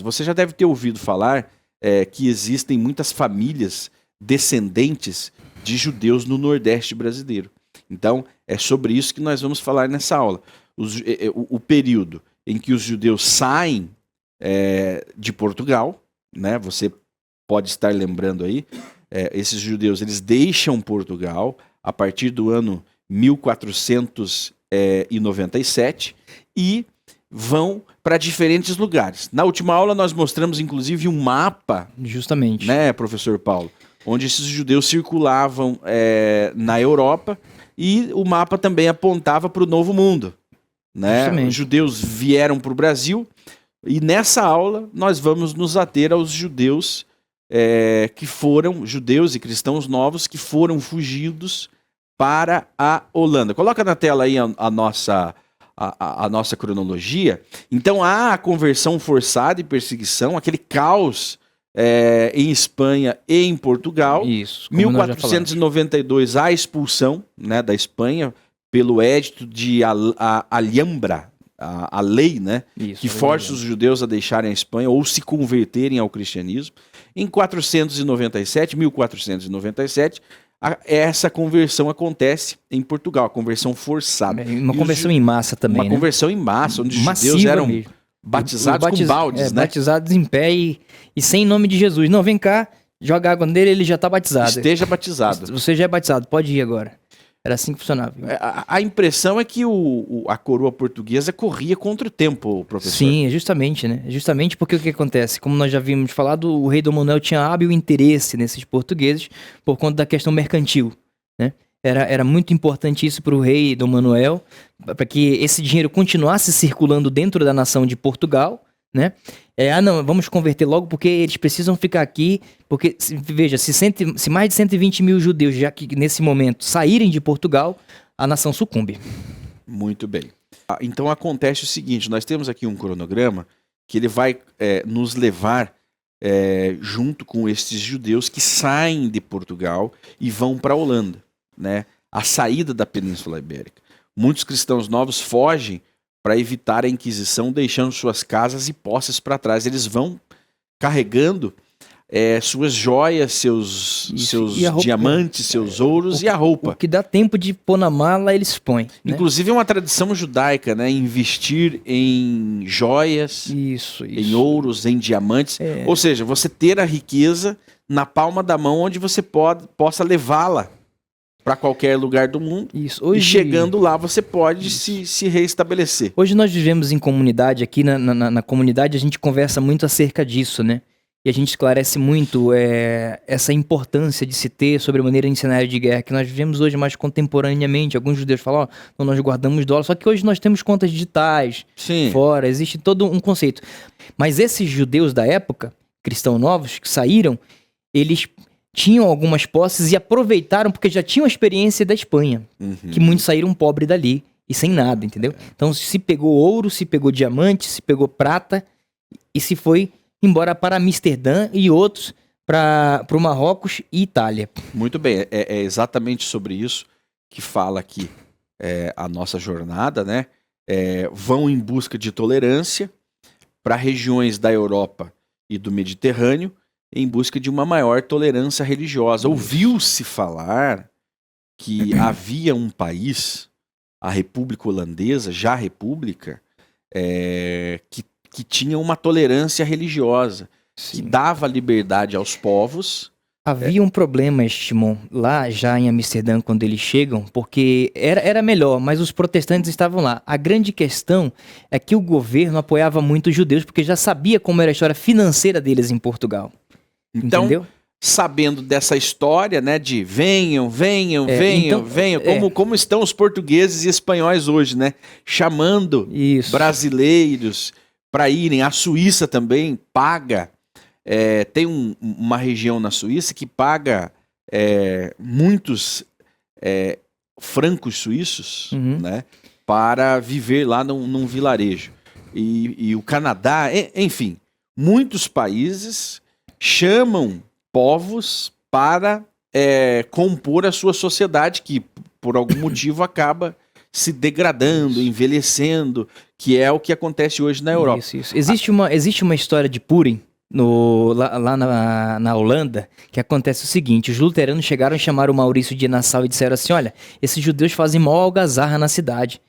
Você já deve ter ouvido falar que existem muitas famílias descendentes de judeus no Nordeste brasileiro. Então, é sobre isso que nós vamos falar nessa aula. O período em que os judeus saem de Portugal, né? Você pode estar lembrando aí, esses judeus eles deixam Portugal a partir do ano 1497 e vão para diferentes lugares. Na última aula nós mostramos inclusive um mapa, justamente, né, professor Paulo, onde esses judeus circulavam na Europa e o mapa também apontava para o Novo Mundo, né? Os judeus vieram para o Brasil e nessa aula nós vamos nos ater aos judeus que foram, judeus e cristãos novos que foram fugidos para a Holanda. Coloca na tela aí a nossa cronologia. Então há a conversão forçada e perseguição, aquele caos em Espanha e em Portugal. Isso, 1492 a expulsão, né, da Espanha pelo Edito de Alhambra, a lei, né, isso, que força os judeus a deixarem a Espanha ou se converterem ao cristianismo. Em 1497, essa conversão acontece em Portugal, a conversão forçada. Uma conversão em massa também, Uma conversão em massa, onde os massiva judeus eram mesmo. batizados com baldes, né? Batizados em pé e sem nome de Jesus. Não, vem cá, joga água nele, ele já está batizado. Esteja batizado. Você já é batizado, pode ir agora. Era assim que funcionava. A impressão é que a coroa portuguesa corria contra o tempo, professor. Sim, justamente, né? Justamente porque o que acontece? Como nós já vimos falado, o rei Dom Manuel tinha hábil interesse nesses portugueses por conta da questão mercantil, né? Era muito importante isso para o rei Dom Manuel, para que esse dinheiro continuasse circulando dentro da nação de Portugal, né? Não, vamos converter logo porque eles precisam ficar aqui, porque, veja, se mais de 120 mil judeus, já que nesse momento, saírem de Portugal, a nação sucumbe. Muito bem. Então acontece o seguinte, nós temos aqui um cronograma que ele vai nos levar junto com esses judeus que saem de Portugal e vão para a Holanda, né? A saída da Península Ibérica. Muitos cristãos novos fogem para evitar a Inquisição, deixando suas casas e posses para trás. Eles vão carregando suas joias, seus diamantes, seus ouros e a roupa. O que dá tempo de pôr na mala, eles põem. Inclusive é uma tradição judaica, né? Investir em joias, em ouros, em diamantes. Ou seja, você ter a riqueza na palma da mão onde você possa levá-la para qualquer lugar do mundo. E chegando lá você pode se reestabelecer. Hoje nós vivemos em comunidade, aqui na comunidade a gente conversa muito acerca disso, né? E a gente esclarece muito essa importância de se ter sobremaneira em cenário de guerra, que nós vivemos hoje mais contemporaneamente. Alguns judeus falam, não, nós guardamos dólar, só que hoje nós temos contas digitais. Sim. Fora, existe todo um conceito. Mas esses judeus da época, cristãos novos, que saíram, eles tinham algumas posses e aproveitaram porque já tinham a experiência da Espanha, que muitos saíram pobres dali e sem nada, entendeu? Então se pegou ouro, se pegou diamante, se pegou prata e se foi embora para Amsterdã e outros para o Marrocos e Itália. Muito bem, é exatamente sobre isso que fala aqui a nossa jornada, né? Vão em busca de tolerância para regiões da Europa e do Mediterrâneo, em busca de uma maior tolerância religiosa. Ouviu-se falar que havia um país, a República Holandesa, já república, que tinha uma tolerância religiosa, que dava liberdade aos povos. Havia um problema, Shimon, lá já em Amsterdã, quando eles chegam, porque era melhor, mas os protestantes estavam lá. A grande questão é que o governo apoiava muito os judeus, porque já sabia como era a história financeira deles em Portugal. Então, entendeu? Sabendo dessa história, né, de venham, como estão os portugueses e espanhóis hoje, né, chamando brasileiros para irem. A Suíça também paga, tem uma região na Suíça que paga muitos francos suíços, né, para viver lá num vilarejo. E o Canadá, enfim, muitos países chamam povos para compor a sua sociedade, que por algum motivo acaba se degradando, envelhecendo, que é o que acontece hoje na Europa. Isso. Existe uma história de Purim lá na Holanda, que acontece o seguinte: os luteranos chegaram e chamaram o Maurício de Nassau e disseram assim: olha, esses judeus fazem maior algazarra na cidade,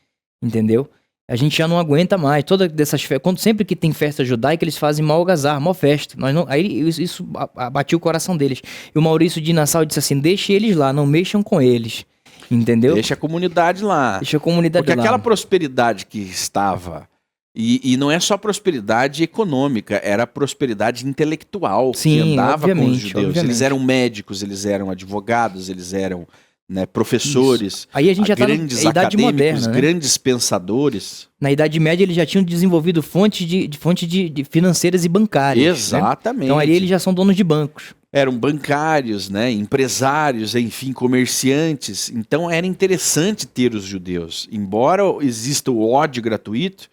entendeu? A gente já não aguenta mais. Todas dessas festas, sempre que tem festa judaica, eles fazem maior algazarra, maior festa. Aí isso abatiu o coração deles. E o Maurício de Nassau disse assim: deixe eles lá, não mexam com eles. Entendeu? Deixa a comunidade lá. Deixa a comunidade lá. Porque aquela prosperidade que estava... E não é só prosperidade econômica, era prosperidade intelectual. Sim, que andava com os judeus. Obviamente. Eles eram médicos, eles eram advogados, eles eram... né, professores, isso. Aí a gente já grandes tá na Idade Moderna, né? Grandes pensadores. Na Idade Média eles já tinham desenvolvido fontes de financeiras e bancárias. Exatamente. Né? Então aí eles já são donos de bancos. Eram bancários, né, empresários, enfim, comerciantes. Então era interessante ter os judeus. Embora exista o ódio gratuito,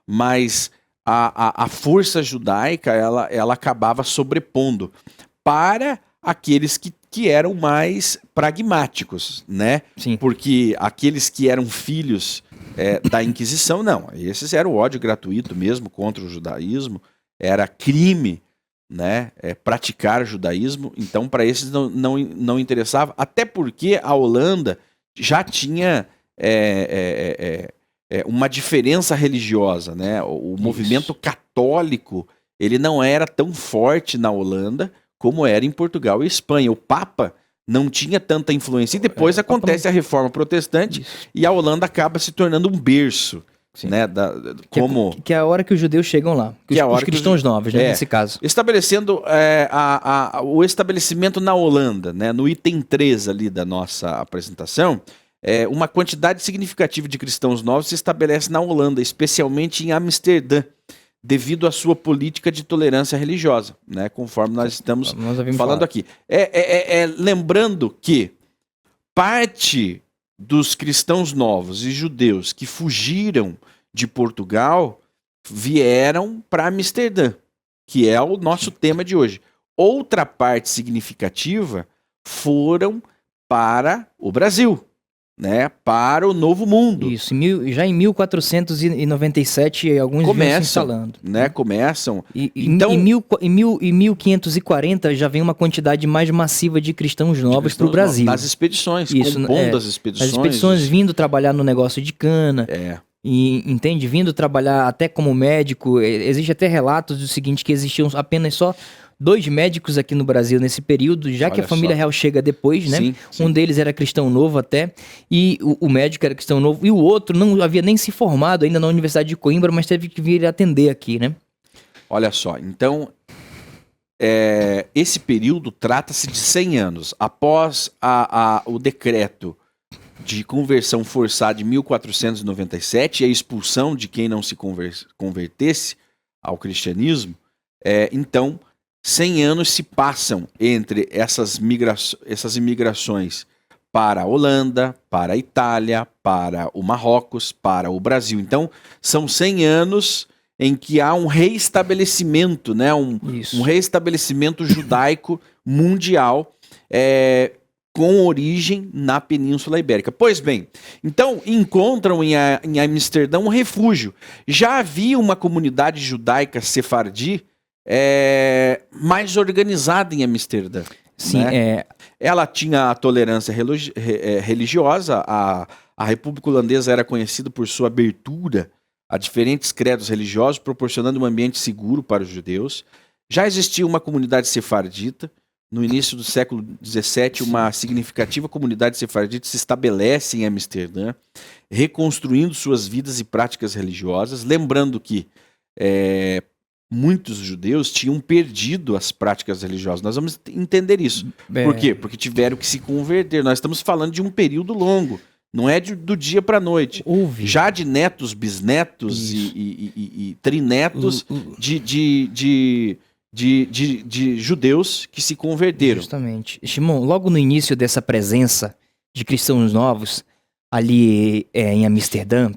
mas a força judaica ela acabava sobrepondo para aqueles que eram mais pragmáticos, né? Sim. Porque aqueles que eram filhos da Inquisição, não. Esses eram o ódio gratuito mesmo contra o judaísmo. Era crime, né? Praticar judaísmo. Então, para esses não interessava. Até porque a Holanda já tinha uma diferença religiosa, né? O movimento católico ele não era tão forte na Holanda como era em Portugal e Espanha. O Papa não tinha tanta influência. E depois acontece a Reforma Protestante e a Holanda acaba se tornando um berço. Né, que é a hora que os judeus chegam lá. Os cristãos novos, né, nesse caso. Estabelecendo o estabelecimento na Holanda, né, no item 3 ali da nossa apresentação, uma quantidade significativa de cristãos novos se estabelece na Holanda, especialmente em Amsterdã, devido à sua política de tolerância religiosa, né? Conforme nós estamos falando aqui. Lembrando que parte dos cristãos novos e judeus que fugiram de Portugal vieram para Amsterdã, que é o nosso tema de hoje. Outra parte significativa foram para o Brasil, né, para o Novo Mundo. Isso, já em 1497 alguns começam se instalando. Né, começam. Então, em 1540 já vem uma quantidade mais massiva de cristãos novos para o Brasil. Nas expedições, compondo as expedições. As expedições vindo trabalhar no negócio de cana. Entende? Vindo trabalhar até como médico. Existe até relatos do seguinte, que existiam apenas só 2 médicos aqui no Brasil nesse período, já que a família real chega depois, né? Sim. Um deles era cristão novo até, e o médico era cristão novo, e o outro não havia nem se formado ainda na Universidade de Coimbra, mas teve que vir atender aqui, né? Olha só, então, esse período trata-se de 100 anos. Após o decreto de conversão forçada de 1497 e a expulsão de quem não se convertesse ao cristianismo, então 100 anos se passam entre essas imigrações para a Holanda, para a Itália, para o Marrocos, para o Brasil. Então, são 100 anos em que há um reestabelecimento, né? um reestabelecimento judaico mundial com origem na Península Ibérica. Pois bem, então encontram em Amsterdã um refúgio. Já havia uma comunidade judaica sefardi mais organizada em Amsterdã. Sim, né? Ela tinha a tolerância religiosa, a República Holandesa era conhecida por sua abertura a diferentes credos religiosos, proporcionando um ambiente seguro para os judeus. Já existia uma comunidade sefardita. No início do século XVII, uma significativa comunidade sefardita se estabelece em Amsterdã, reconstruindo suas vidas e práticas religiosas, lembrando que muitos judeus tinham perdido as práticas religiosas. Nós vamos entender isso. Por quê? Porque tiveram que se converter. Nós estamos falando de um período longo. Não é do dia para a noite. Já de netos, bisnetos e trinetos de judeus que se converteram. Justamente. Shimon, logo no início dessa presença de cristãos novos ali em Amsterdã,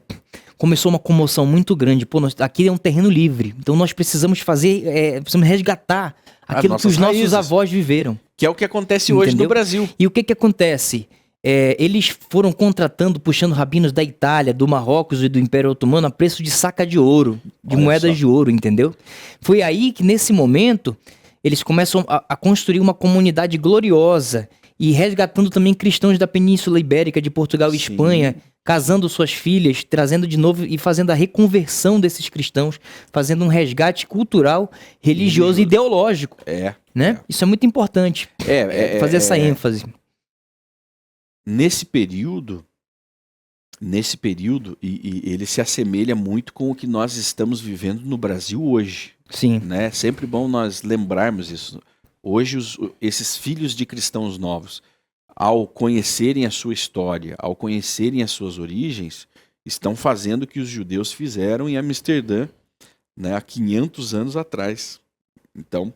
começou uma comoção muito grande. Pô, aqui é um terreno livre, então nós precisamos precisamos resgatar aquilo que os nossos avós viveram. Que é o que acontece hoje no Brasil. E o que acontece? eles foram contratando, puxando rabinos da Itália, do Marrocos e do Império Otomano a preço de saca de ouro, de moedas de ouro, entendeu? Foi aí que, nesse momento, eles começam a construir uma comunidade gloriosa e resgatando também cristãos da Península Ibérica, de Portugal e Espanha, casando suas filhas, trazendo de novo e fazendo a reconversão desses cristãos, fazendo um resgate cultural, religioso e ideológico. Né? Isso é muito importante, fazer essa ênfase. Nesse período, e ele se assemelha muito com o que nós estamos vivendo no Brasil hoje. Sim. Né? Sempre bom nós lembrarmos isso. Hoje, esses filhos de cristãos novos, ao conhecerem a sua história, ao conhecerem as suas origens, estão fazendo o que os judeus fizeram em Amsterdã, né, há 500 anos atrás. Então,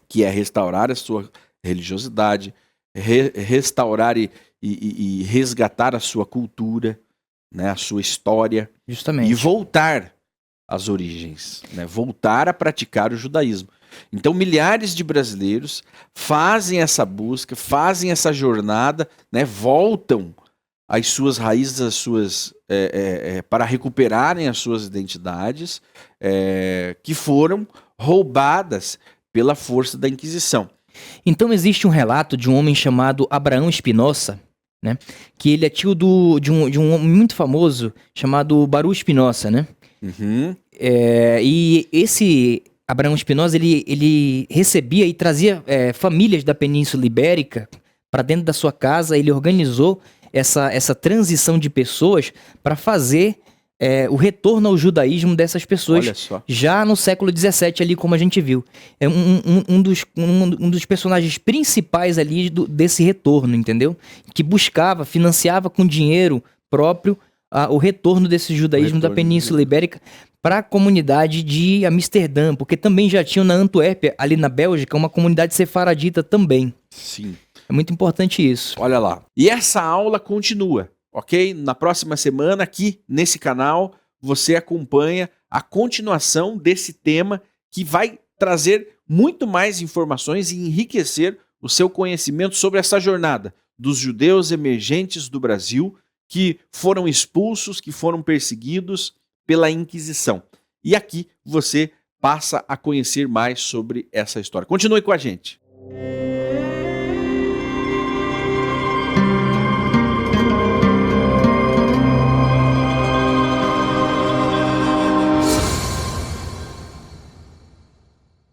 que é restaurar a sua religiosidade, restaurar e resgatar a sua cultura, né, a sua história. Justamente. E voltar às origens, né, voltar a praticar o judaísmo. Então, milhares de brasileiros fazem essa busca, fazem essa jornada, né, voltam às suas raízes, para recuperarem as suas identidades que foram roubadas pela força da Inquisição. Então, existe um relato de um homem chamado Abraão Spinoza, né, que ele é tio de um homem muito famoso chamado Baruch Spinoza, né? Uhum. E esse Abraão Spinoza, ele recebia e trazia famílias da Península Ibérica para dentro da sua casa. Ele organizou essa transição de pessoas para fazer o retorno ao judaísmo dessas pessoas. Olha só. Já no século XVII, ali, como a gente viu. É um dos personagens principais ali desse retorno, entendeu? Que buscava, financiava com dinheiro próprio o retorno desse judaísmo da Península Ibérica para a comunidade de Amsterdã, porque também já tinham na Antuérpia, ali na Bélgica, uma comunidade sefaradita também. Sim. É muito importante isso. Olha lá. E essa aula continua, ok? Na próxima semana, aqui nesse canal, você acompanha a continuação desse tema que vai trazer muito mais informações e enriquecer o seu conhecimento sobre essa jornada dos judeus emergentes do Brasil que foram expulsos, que foram perseguidos pela Inquisição. E aqui você passa a conhecer mais sobre essa história. Continue com a gente.